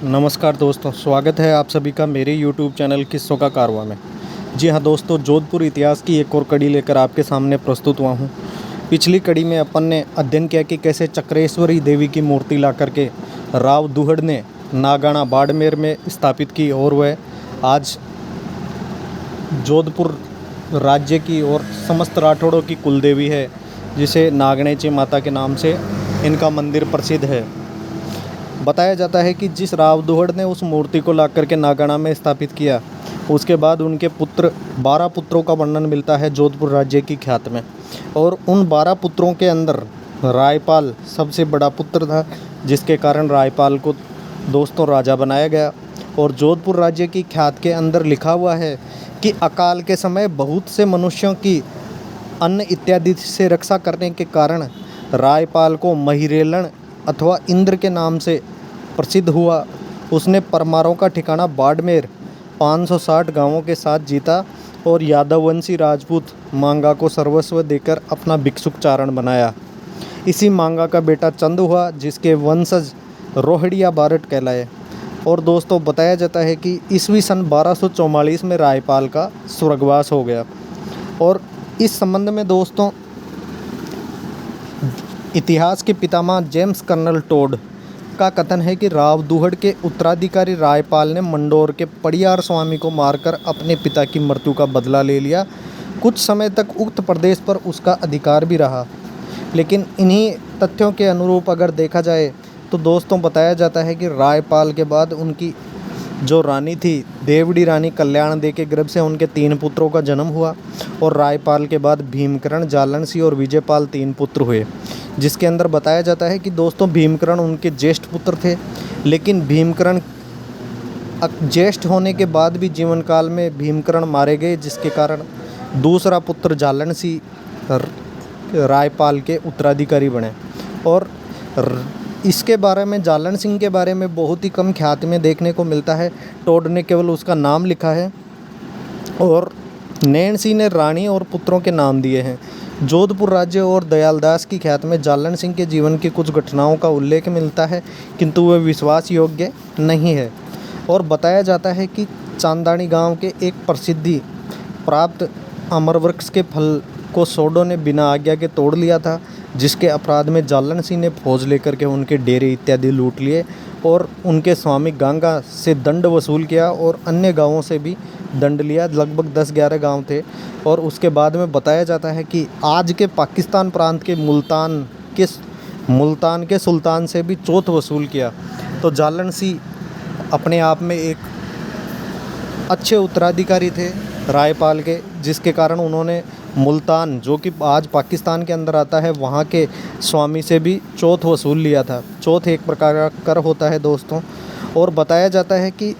नमस्कार दोस्तों, स्वागत है आप सभी का मेरे YouTube चैनल किस्सों का कारवां में। जी हाँ दोस्तों, जोधपुर इतिहास की एक और कड़ी लेकर आपके सामने प्रस्तुत हुआ हूँ। पिछली कड़ी में अपन ने अध्ययन किया कि कैसे चक्रेश्वरी देवी की मूर्ति ला करके राव दुहड़ ने नागाना बाड़मेर में स्थापित की और वह आज जोधपुर राज्य की और समस्त राठौड़ों की कुलदेवी है, जिसे नागणेची माता के नाम से इनका मंदिर प्रसिद्ध है। बताया जाता है कि जिस राव दुहड़ ने उस मूर्ति को लाकर के नागाना में स्थापित किया, उसके बाद उनके पुत्र 12 पुत्रों का वर्णन मिलता है जोधपुर राज्य की ख्यात में। और उन 12 पुत्रों के अंदर रायपाल सबसे बड़ा पुत्र था, जिसके कारण रायपाल को दोस्तों राजा बनाया गया। और जोधपुर राज्य की ख्यात के अंदर लिखा हुआ है कि अकाल के समय बहुत से मनुष्यों की अन्न इत्यादि से रक्षा करने के कारण रायपाल को महिरेलन अथवा इंद्र के नाम से प्रसिद्ध हुआ। उसने परमारों का ठिकाना बाड़मेर 560 गांवों के साथ जीता और यादववंशी राजपूत मांगा को सर्वस्व देकर अपना भिक्षुकचारण बनाया। इसी मांगा का बेटा चंद हुआ, जिसके वंशज रोहड़िया बारट कहलाए। और दोस्तों बताया जाता है कि ईस्वी सन 1244 में रायपाल का स्वर्गवास हो गया। और इस संबंध में दोस्तों इतिहास के पितामह जेम्स कर्नल टोड का कथन है कि राव दुहड़ के उत्तराधिकारी रायपाल ने मंडोर के पड़ियार स्वामी को मारकर अपने पिता की मृत्यु का बदला ले लिया। कुछ समय तक उक्त प्रदेश पर उसका अधिकार भी रहा। लेकिन इन्हीं तथ्यों के अनुरूप अगर देखा जाए तो दोस्तों बताया जाता है कि रायपाल के बाद उनकी जो रानी थी देवड़ी रानी कल्याण दे के गर्भ से उनके 3 पुत्रों का जन्म हुआ। और रायपाल के बाद भीमकरण, जालनसी और विजयपाल 3 पुत्र हुए, जिसके अंदर बताया जाता है कि दोस्तों भीमकरण उनके ज्येष्ठ पुत्र थे। लेकिन भीमकरण ज्येष्ठ होने के बाद भी जीवन काल में भीमकरण मारे गए, जिसके कारण दूसरा पुत्र जालनसी रायपाल के उत्तराधिकारी बने। और इसके बारे में जालन सिंह के बारे में बहुत ही कम ख्याति में देखने को मिलता है। टोड ने केवल उसका नाम लिखा है और नैणसी ने रानी और पुत्रों के नाम दिए हैं। जोधपुर राज्य और दयालदास की ख्यात में जालन सिंह के जीवन की कुछ घटनाओं का उल्लेख मिलता है, किंतु वह विश्वास योग्य नहीं है। और बताया जाता है कि चांदानी गांव के एक प्रसिद्धि प्राप्त अमरवृक्ष के फल को सोडो ने बिना आज्ञा के तोड़ लिया था, जिसके अपराध में जालन सिंह ने फौज लेकर के उनके डेरे इत्यादि लूट लिए और उनके स्वामी गंगा से दंड वसूल किया और अन्य गांवों से भी दंड लिया। लगभग 10-11 गांव थे। और उसके बाद में बताया जाता है कि आज के पाकिस्तान प्रांत के मुल्तान के सुल्तान से भी चौथ वसूल किया। तो जालन सिंह अपने आप में एक अच्छे उत्तराधिकारी थे रायपाल के, जिसके कारण उन्होंने मुल्तान, जो कि आज पाकिस्तान के अंदर आता है, वहाँ के स्वामी से भी चौथ वसूल लिया था। चौथ एक प्रकार का कर होता है दोस्तों। और बताया जाता है कि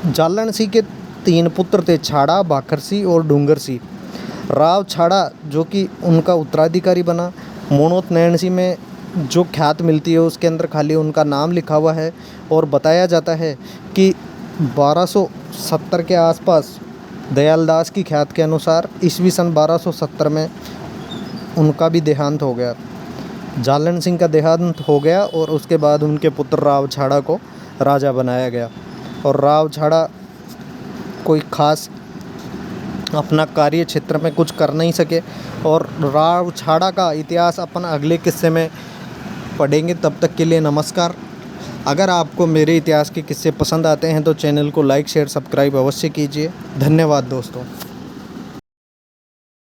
जालन सिंह के 3 पुत्र थे, छाड़ा, भाखरसी और डूंगरसी। राव छाड़ा जो कि उनका उत्तराधिकारी बना। मोनोत नैणसी में जो ख्यात मिलती है उसके अंदर खाली उनका नाम लिखा हुआ है। और बताया जाता है कि 1270 के आसपास दयालदास की ख्यात के अनुसार ईस्वी सन 1270 में उनका भी देहांत हो गया। जालन सिंह का देहांत हो गया और उसके बाद उनके पुत्र राव छाड़ा को राजा बनाया गया। और राव छाड़ा कोई ख़ास अपना कार्य क्षेत्र में कुछ कर नहीं सके। और राव छाड़ा का इतिहास अपन अगले किस्से में पढ़ेंगे। तब तक के लिए नमस्कार। अगर आपको मेरे इतिहास के किस्से पसंद आते हैं तो चैनल को लाइक, शेयर, सब्सक्राइब अवश्य कीजिए। धन्यवाद दोस्तों।